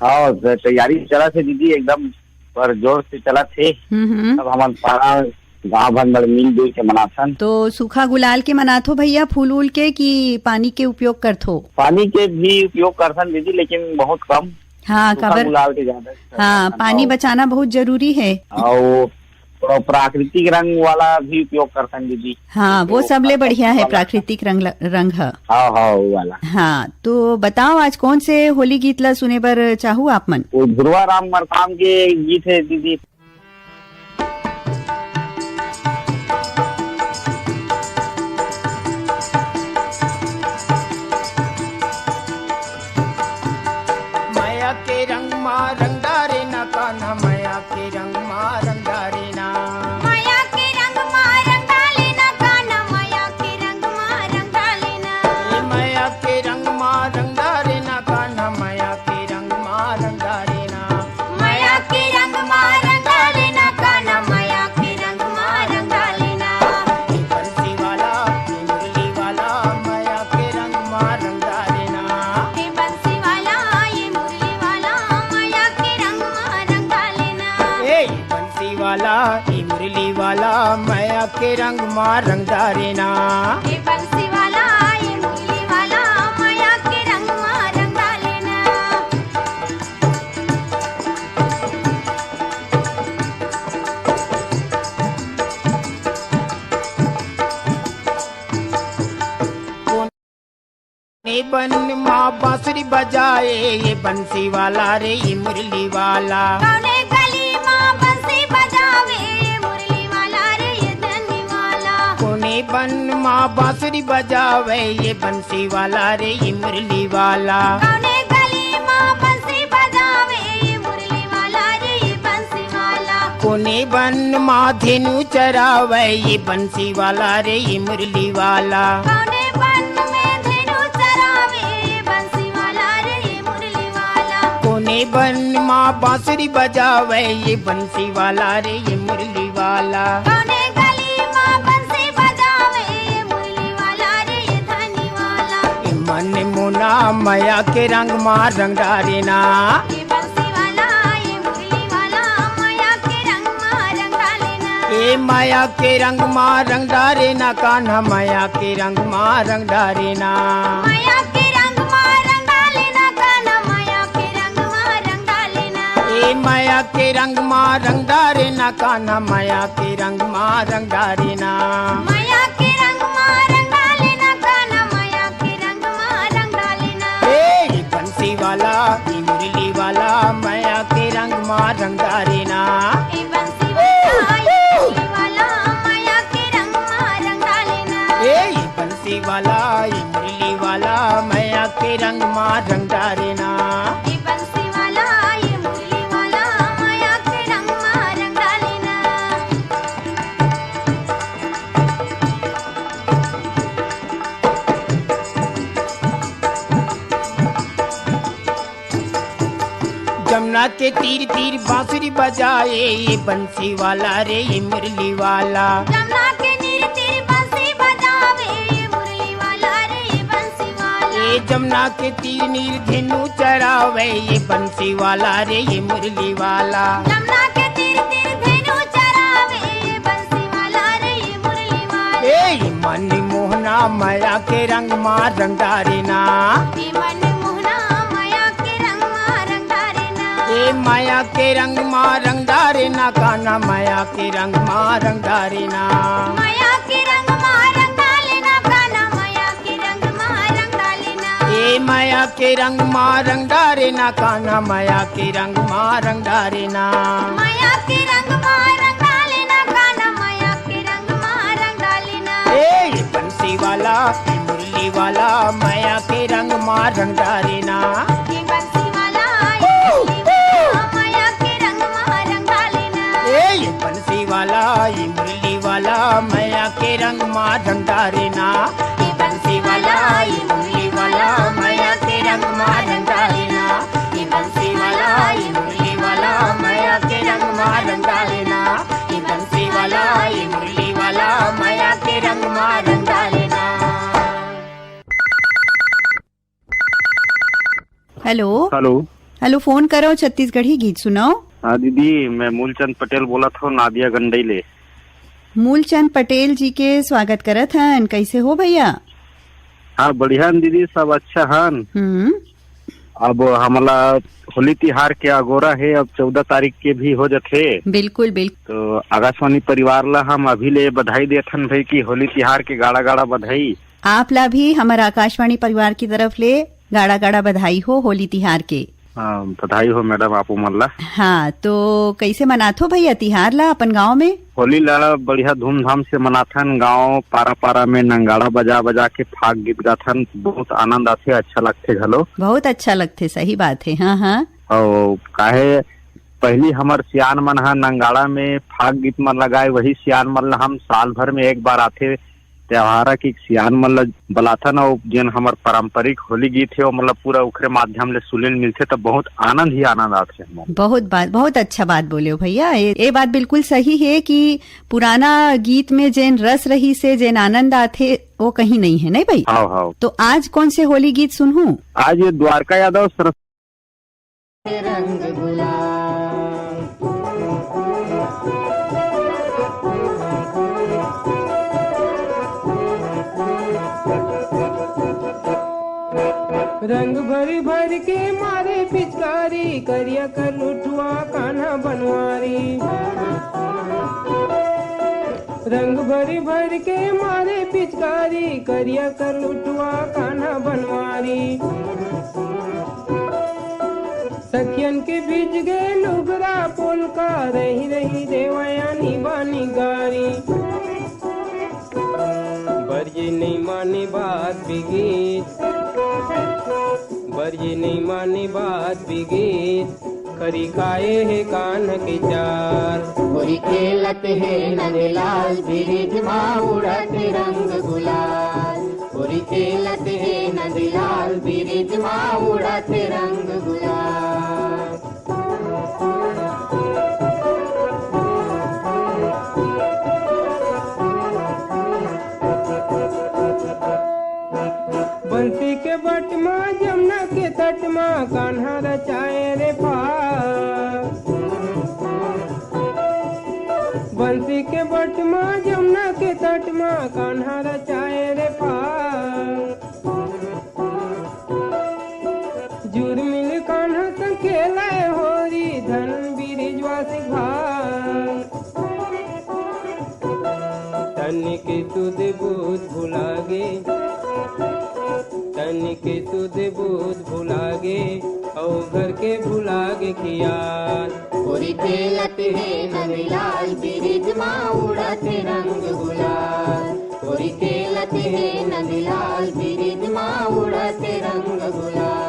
हाँ तैयारी चला थे दीदी, एकदम पर जोर से चला थे। सब हमारे पारा गाँव भर में मिल जुल के मनाथन। तो सूखा गुलाल के मनाथो भैया, फूल उल के कि पानी के उपयोग करथो? पानी के भी उपयोग करथन दीदी, लेकिन बहुत कम। हाँ कबर गुलाल के ज्यादा। हाँ, पानी बचाना बहुत जरूरी है। और प्राकृतिक रंग वाला भी उपयोग करते हैं दीदी। हाँ वो सबले बढ़िया है प्राकृतिक रंग है। हाँ हाँ वो वाला। हाँ तो बताओ आज कौन से होली गीत ला सुने बर चाहू आप मन? वो ध्रुवा राम मरकाम के गीत है दीदी। माया के रंग मा रंगारे ना कान्हा, माया के रंग मा रंगारे ना, माया के रंग मा रंगाले ना कान्हा, माया के रंग मा रंगाले ना, माया के रंग मा रंगारे ना कान्हा, माया के रंग मा रंगारे ना, माया के रंग मा रंगाले ना कान्हा, माया के रंग मा रंगाले ना। ये बंसी वाला ये मुरली वाला, माया के रंग मा रंगारे ना, ये बंसी वाला ये मुरली वाला, माया के रंग मा रंगाले ना। ये बंसी वाला ये मुरली वाला, माया के रंग मा रंगारे ना। ये बंसी वाला ये मुरली वाला, माया के रंग मा रंगाले ना। ये बन माँ बांसुरी बजाए, ये बंसी वाला रे ये मुरली वाला, कौने गली माँ बंसी बजावे, ये मुरली वाला रे ये धनी वाला। कोने बन माँ बांसुरी बजावे, ये बंसी वाला रे ये मुरली वाला, कौने गली माँ बंसी बजावे, ये मुरली वाला रे ये बंसी कोने बन माँ धेनु चरावे ये बंसी वाला रे ये मुरली वाला। कौने बन में धेनु चरावे ये बंसी वाला रे ये मुरली वाला। कोने बन माँ बांसुरी बजावे ये बंसी वाला रे ये मुरली वाला। कौने गली माँ बंसी बजावे ये मुरली वाला रे ये धनी वाला। ये मन मुना माया के रंग माँ रंग डारे ना। ये बंसी वाला ये मुरली वाला माया के रंग माँ रंग डालेना। ए माया के रंग माँ रंग डारे ना कान्हा माया के रंग माँ रंग डारे ना। माया के रंग माँ रंग डालेना कान्हा माया के रंग माँ रंग डालेना। ए माया के रंग माँ रंग डारे ना कान्हा माया के रंग माँ रंग डारे ना। माया के रंग माँ रंग डालेना कान्हा माया के रंग माँ रंग डालेना। ए बंसी वाला ये मुरली वाला माया के रंग माँ रंग डारे ना। ए बंसी वाला ये मुरली वाला माया के रंग माँ रंग डालेना। ए बंसी वाला ये मुरली वाला माया के रंग माँ रंग डारे ना। ए बंसी वाला ये मुरली वाला माया के रंग माँ रंग डालेना। जमुना के तीर तीर बांसुरी बजाए ये बंसी वाला रे ये मुरली वाला। जमुना के नीर तीर बंसी बजावे ये मुरली वाला रे ये बंसी वाला। ये जमुना के तीर नीर धेनु चरावे ये बंसी वाला रे ये मुरली वाला। जमुना के तीर तीर धेनु चरावे ये बंसी वाला रे ये मुरली वाला। ए मन मोहना माया के रंग माँ रंग डारे ना। ए मन मोहना माया के रंग माँ रंग डालेना। ए माया के रंग माँ रंग डारे ना कान्हा माया के रंग माँ रंग डारे ना। माया के रंग माँ रंग डालेना कान्हा माया के रंग माँ रंग डालेना। ए माया के रंग माँ रंग डारे ना कान्हा माया के रंग माँ रंग डारे ना। माया के रंग माँ रंग डालेना कान्हा माया के रंग माँ रंग डालेना। ए बंसी वाला ये मुरली वाला माया के रंग माँ रंग डारे ना। ये बंसी वाला ये मुरली वाला माया के रंग माँ रंग डालेना। ए बंसी वाला ये मुरली वाला माया के रंग माँ रंग डारे ना। ये बंसी वाला ये मुरली वाला माया के रंग माँ रंग डालेना। ये बंसी वाला ये मुरली वाला माया के रंग माँ रंग डारे ना। ये बंसी वाला ये मुरली वाला माया के रंग माँ रंग डारे ना। Hello hello. हेलो, फोन करो, छत्तीसगढ़ी गीत सुनाओ। हाँ दीदी, मैं मूलचंद पटेल बोला था नादिया गंडईले। मूलचंद पटेल जी के स्वागत करत हन। कैसे हो भैया? हाँ बढ़िया हन दीदी, सब अच्छा हन। अब हमला होली तिहार के अगोरा है, अब 14 तारीख के भी हो जाते। बिल्कुल बिल्कुल। तो आकाशवाणी परिवार ला हम अभी ले बधाई देथन भाई की होली तिहार के गाड़ा गाड़ा बधाई। आप ला भी हमारा आकाशवाणी परिवार की तरफ ले गाड़ा गाड़ा बधाई हो होली तिहार के। हाँ बधाई हो मैडम आपो मन ला। हाँ, तो कैसे मनाथो भैया तिहार ला अपन गांव में? होली ला बढ़िया धूमधाम से मनाथन। गांव पारा पारा में नंगाड़ा बजा बजा के फाग गीत गाथन। बहुत आनंद आथे, अच्छा लगते घलो। बहुत अच्छा लगते, सही बात है। हाँ हाँ। और काहे पहली हमार सियान मन हा नंगाड़ा में फाग गीत मन लगाए, वही सियान मन ला हम साल भर में एक बार आथे त्योहारा की सियान मन ला बलाथन। और जेन हमार पारंपरिक होली गीत है वो मतलब पूरा उखरे माध्यम ले सुने मिलते, तो बहुत आनंद ही आनंद आते हैं। बहुत अच्छा बात बोले हो भैया। ये बात बिल्कुल सही है कि पुराना गीत में जेन रस रही से जेन आनंद आते वो कहीं नहीं है, नहीं भाई? हाँ हाँ। तो आज कौन से होली गीत सुनूं? आज ये द्वारका यादव सरस रंग गुलाल रंग भरी भर के मारे पिचकारी, करिया कर लुठुआ कान्हा बनवारी। रंग भरी भर के मारे पिचकारी, करिया कर लुठुआ कान्हा बनवारी। सखियन के बीच गए लुगरा पोलका, रही रही देवयानी बानी गारी। बरजे नहीं माने बात बिगीत, बरजे नहीं माने बात बिगीत, करी खाए है कान्हा के चार। होरी खेलत है नंदलाल ब्रिज माँ उड़त रंग गुलाल होरी खेलत है नंदलाल ब्रिज माँ उड़त रंग गुलाल। बंसी के बट माँ जमुना के तट माँ कान्हा रचाए रे पार। बंसी के बट माँ जमुना के तट माँ कान्हा रचाए रे पार। जुर्मिल कान्हा संग खेलाए होरी धन बिरिजवा से घाट। तन के सुध बुध भुला गे तन के सुध बुध भुला गे और घर के भुला गे खियाल। होरी खेलत है नंदलाल ब्रिज माँ उड़त रंग गुलाल होरी खेलत है नंदलाल ब्रिज माँ उड़त रंग गुलाल।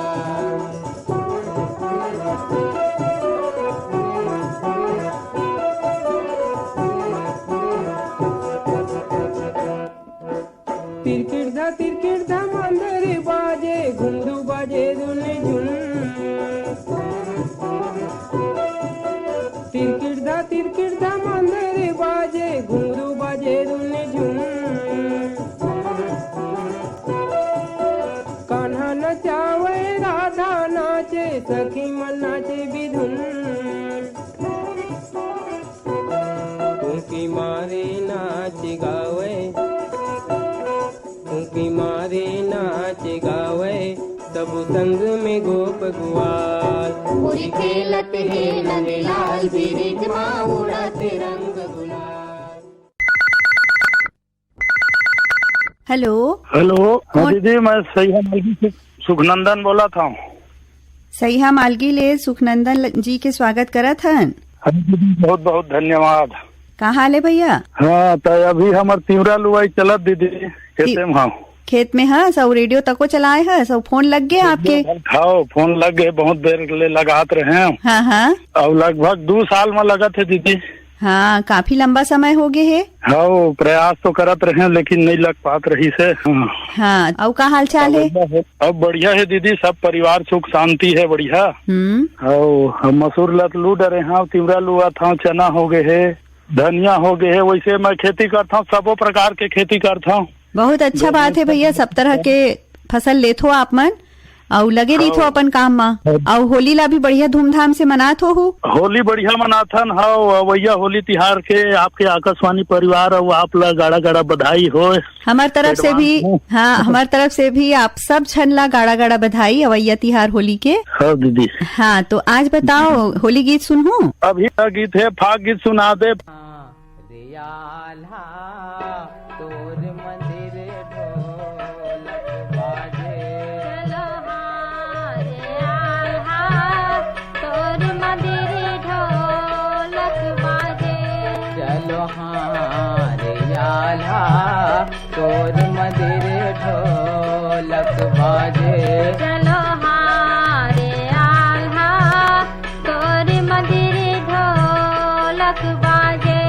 तिरकिट धा मंदर बाजे घुंघरू बाजे धुन झुन। तिरकिट धा मंदर बाजे घुंघरू बाजे धुन झुन। कान्हा नचावे राधा नाचे सखी मन नाचे बिधुन। उनकी मारे नाच गावे उनकी मारे नाच गावे सब संग में गोप गुआल। होरी खेलत है नंदलाल ब्रिज माँ उड़त रंग गुलाल। हेलो हेलो कौन? दीदी मैं सैया मालगी से सुखनंदन बोला था। सैया मालगी ले सुखनंदन जी के स्वागत करत हन। बहुत बहुत धन्यवाद। का हाल है भैया? हाँ तो अभी हमार तीवरा लुआई चलत दीदी खेते में। हाँ खेत में है सब रेडियो तको चलाए है सब फोन लग गए आपके? हाँ फोन लग गए बहुत देर ले लगात रहे हैं। हाँ हाँ और लगभग 2 साल में लगा थे दीदी। हाँ काफी लंबा समय हो गए है। हाँ प्रयास तो करत रहे लेकिन नहीं लग पात रही से। हाँ और का हाल चाल है? अब बढ़िया है दीदी सब परिवार सुख शांति है बढ़िया। हम मसूर लत लू डरे हाँ तीवरा लुआ था चना हो गए है धनिया हो गए है। वैसे मैं खेती करता हूँ सबो प्रकार के खेती करता हूँ। बहुत अच्छा बात है भैया सब तरह के फसल लेथो आप मन और लगे रही थो अपन काम में। और होली ला भी बढ़िया धूमधाम से मनात हो। होली बढ़िया मनाथन। हाँ भैया होली तिहार के आपके आकाशवाणी परिवार और आप ला गाड़ा गाड़ा बधाई हो। हमार तरफ से भी हाँ हमार तरफ से भी आप सब छन ला गाड़ा गाड़ा बधाई अवैया तिहार होली के। हाँ दीदी। हाँ तो आज बताओ होली गीत सुनूं? अभी गीत है फाग गीत सुना दे। तोर मंदिर ढोलक बाजे चलो हारे आल्हा तोर मंदिर ढोलक बाजे। चलो हारे आल्हा तोर मंदिर ढोलक बाजे। चलो हारे आल्हा तोर मंदिर ढोलक बाजे।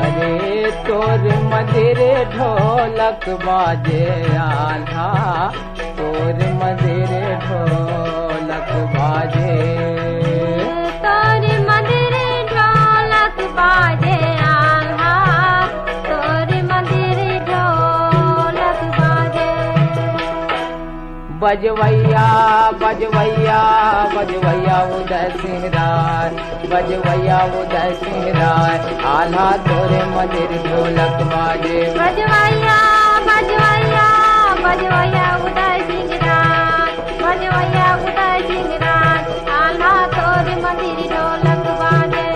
अरे तोर मंदिर ढोलक बाजे आल्हा तोर मंदिर ढोलक बाजे। तोर मंदिर ढोलक बाजे आल्हा तोर मंदिर ढोलक बाजे। बजवैया बजवैया बजवैया उदय सिंह राय बजवैया उदय सिंह राय आल्हा तोरे मंदिर ढोलक बाजे। बजवैया बजवैया बजवैया उदय सिंह राय बजवैया उदय सिंह राय आल्हा तोरे मंदिर ढोलक बाजे।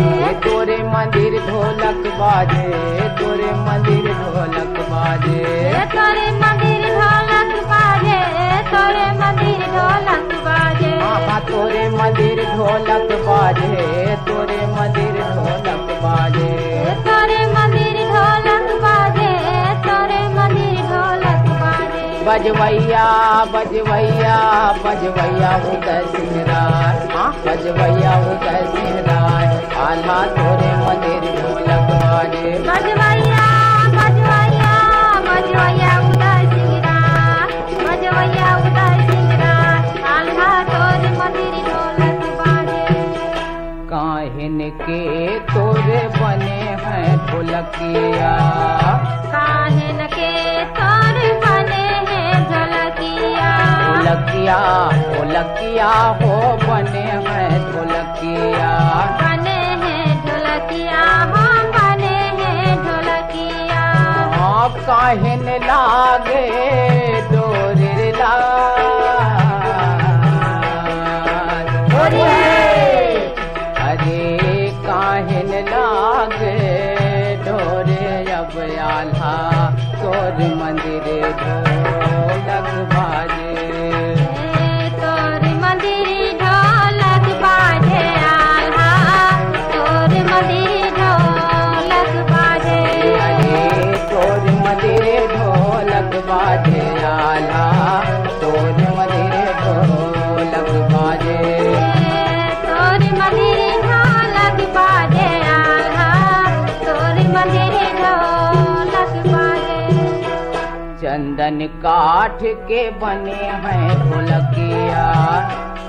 तोरे मंदिर ढोलक बाजे तोरे मंदिर ढोलक बाजे। तोरे मंदिर ढोलक बाजे तोरे मंदिर ढोलक बाजे। मामा तोरे मंदिर ढोलक बाजे तोरे मंदिर ढोलक बाजे। तोरे मंदिर ढोलक बाजे तोरे मंदिर ढोलक बाजे। बजवैया बजवैया बजवैया उदय सिंह राय बजवैया उदय सिंह राय आल्हा तोरे मंदिर ढोलक ढोलकिया। काहेन के तोर बने हैं ढोलकिया। ढोलकिया ढोलकिया हो बने हैं ढोलकिया। बने हैं ढोलकिया हो बने हैं ढोलकिया। आप काहेन लागे डोरे लाज। अरे काहेन लागे डोरे अब आल्हा तोर मंदिर ढोलक बाजे। तोर मंदिर ढोलक बाजे आल्हा तोर मंदिर ढोलक बाजे। तोर मंदिर ढोलक बाजे आल्हा तोर मंदिर ढोलक बाजे। तोर मंदिर ढोलक बाजे आल्हा तोर मंदिर ढोलक बाजे। चंदन काठ के बने हैं ढोलकिया।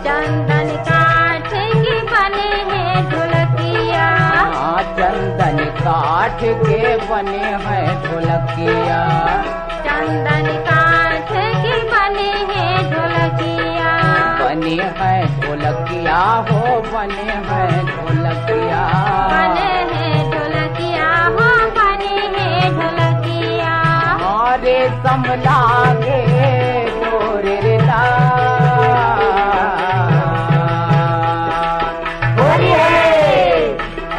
चंदन काठ के बने हैं ढोलकिया। चंदन काठ के बने हैं ढोलकिया। चंदन काठ के बने हैं ढोलकिया। बने हैं ढोलकिया हो बने हैं ढोलकिया। बने हैं ढोलकिया हो बने हैं ढोलकिया। अरे समलागे डोरे लाज।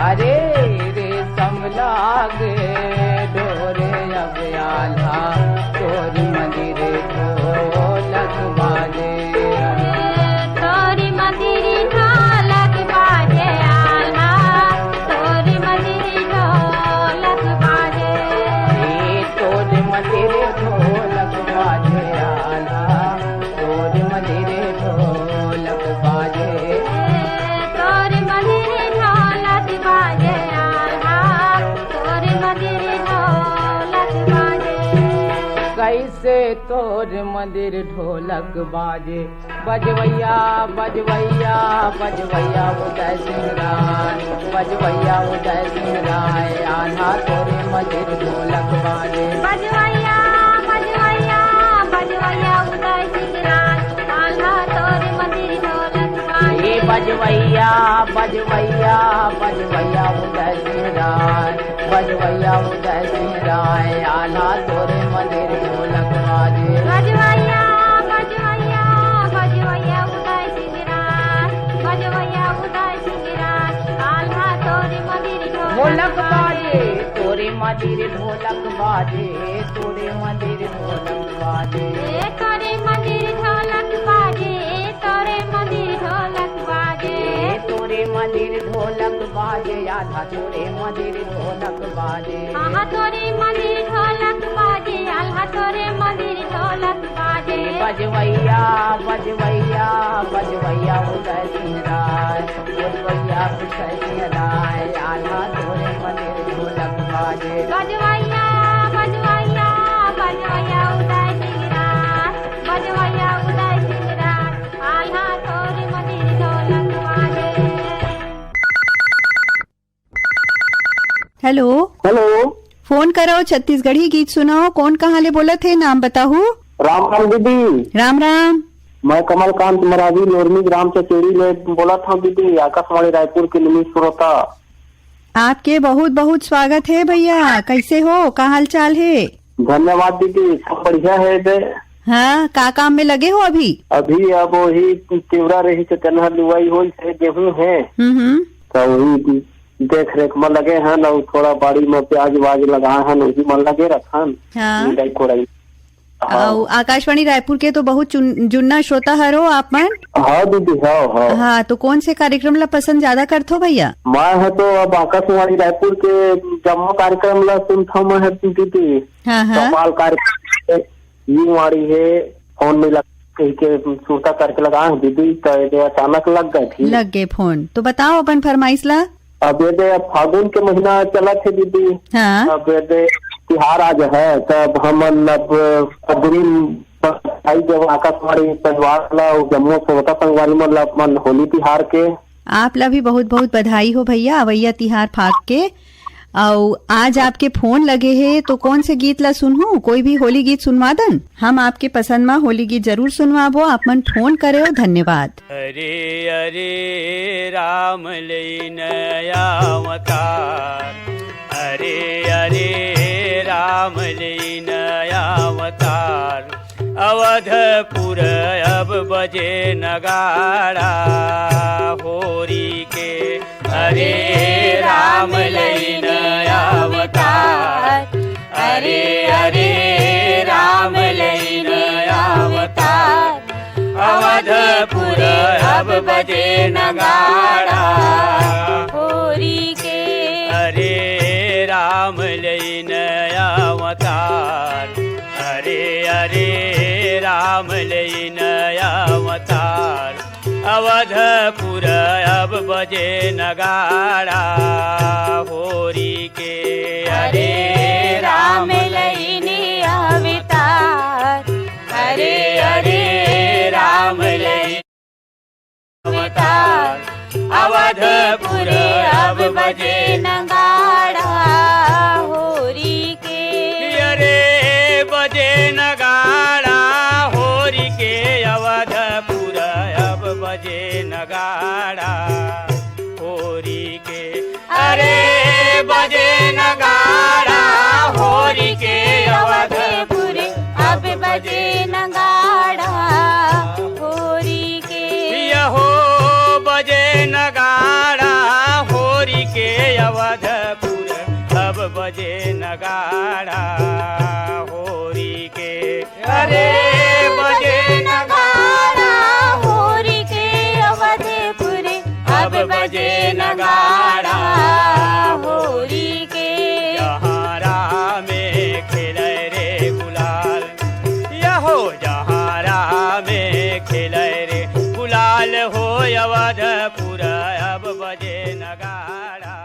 अरे रे समलागे डोरे अब आल्हा तोर मंदिर ढोलक बाजे। तोर मंदिर ढोलक बाजे आल्हा तोर मंदिर ढोलक बाजे। तोर मंदिर ढोलक बाजे आल्हा तोर मंदिर ढोलक बाजे। तोर मंदिर ढोलक बाजे आल्हा तोर मंदिर ढोलक बाजे। कैसे तोर मंदिर ढोलक बाजे। बजवैया बजवैया बजवैया उदय सिंह राय। बजवैया उदय सिंह राय आल्हा तोरे मंदिर ढोलक बाजे। बजवैया बजवैया बजवैया उदय सिंह राय आल्हा तोर मंदिर ढोलक बाजे। बजवैया बजवैया बजवैया उदय सिंह राय। बजवैया उदय सिंह राय आल्हा तोरे मंदिर ढोलक बाजे। बजवैया बजवैया बजवैया उदय सिंह राय। बजवैया उदय सिंह राय आल्हा तोर मंदिर ढोलक बाजे। तोरे मंदिर ढोलक बाजे। तोरे मंदिर ढोलक बाजे। तोरे मंदिर ढोलक बाजे। तोरे मंदिर ढोलक बाजे। तोरे मंदिर ढोलक बाजे आल्हा तोरे मंदिर ढोलक बाजे। आहा तोरे मंदिर ढोलक बाजे आल्हा तोरे मंदिर ढोलक बाजे। बजवैया बजवैया बजवैया उदय सिंह राय। बजवैया उदय सिंह राय आल्हा तोरे मंदिर ढोलक बाजे। बजवैया बजवैया बजवैया उदय सिंह राय। बजवैया उदय सिंह राय आल्हा तोरे मंदिर ढोलक बाजे। हेलो हेलो, फोन करो छत्तीसगढ़ी गीत सुनाओ। कौन कहाँ ले बोला थे, नाम बताओ। राम राम दीदी। राम राम। मैं कमलकांत मरावी लोरमी ग्राम से चेड़ी ले बोला था दीदी, आकाशवाणी रायपुर के नियमित श्रोता। आपके बहुत बहुत स्वागत है भैया। कैसे हो, का हाल चाल है? धन्यवाद दीदी, सब बढ़िया है दे। हाँ, का काम में लगे हो अभी? अभी अब वही तिवरा रही से तनहर लुआई हो गेहूँ है तो वही देख रेख में लगे हैं ना। थोड़ा बाड़ी में प्याज वाज लगाए हैं, वही में लगे रखन। हाँ। आकाशवाणी रायपुर के तो बहुत जुन्ना श्रोता हरो आप मन। हाँ दीदी, हाँ। हाँ, तो कौन से कार्यक्रम ला पसंद ज्यादा करते हो भैया? मैं है तो अब आकाशवाणी रायपुर के जम्मू कार्यक्रम ला सुनता मैं है दीदी। कमाल कार्यक्रम ये मारी है, फोन में कहीं के सूता करके लगाए दीदी, तो अचानक लग गए थी। लग गए फोन, तो बताओ अपन फरमाइश ला। अब ये फागुन के महीना चला थे दीदी। हाँ। अब ये तिहार आज है, तब हम जब आकाशवाणी परिवार ला जम्मू श्रोता संगवारी मन होली तिहार के आप ला भी बहुत बहुत बधाई हो भैया अवैया तिहार फाग के। और आज आपके फोन लगे है तो कौन से गीत ला सुनहु? कोई भी होली गीत सुनवा दन। हम आपके पसंद में होली गीत जरूर सुनवाबो। आप मन फोन करे हो, धन्यवाद। अरे अरे राम ले नया अवतार, अरे अरे राम ले नया अवतार, अवधपुर अब बजे नगाड़ा होरी के। अरे राम ले नया अवतार, अरे अरे राम ले नया अवतार, अवधपुर अब बजे नगाड़ा होरी के। अरे राम ले नया अवतार, अरे अरे राम ले नया अवतार, अवधपुर अब बजे नगाड़ा होरी के। अरे राम ले नया अवतार, अरे अरे राम ले अवतार, अवधपुर अब बजे नगाड़ा होरी के। अरे बजे नगाड़ा होरी के, अवधपुर अब बजे नगाड़ा होरी के। अरे बजे नगाड़ा होरी के, अवधपुर अब बजे नगाड़ा होरी के। यहो बजे नगाड़ा होरी के, अवधपुर अब बजे नगाड़ा होरी के। अरे बजे नगाड़ा होरी के, अवधपुर अब बजे नगाड़ा होरी के। जहाँ राम में खेले रे गुलाल, यहो जहाँ राम में खेले रे गुलाल हो, अवधपुर अब बजे नगाड़ा।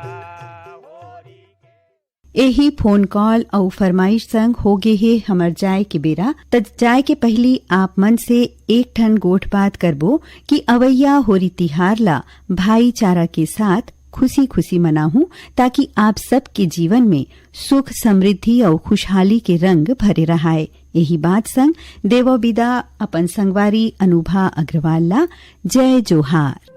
यही फोन कॉल और फरमाइश संग हो गए है हमर जाए के बेरा। त जाए के पहली आप मन से एक ठन गोठ बात करबो कि अवैया होरी तिहार ला भाईचारा के साथ खुशी खुशी मनाहूं, ताकि आप सबके जीवन में सुख समृद्धि और खुशहाली के रंग भरे रहाए। यही बात संग देवो विदा अपन संगवारी अनुभा अग्रवाल ला। जय जोहार।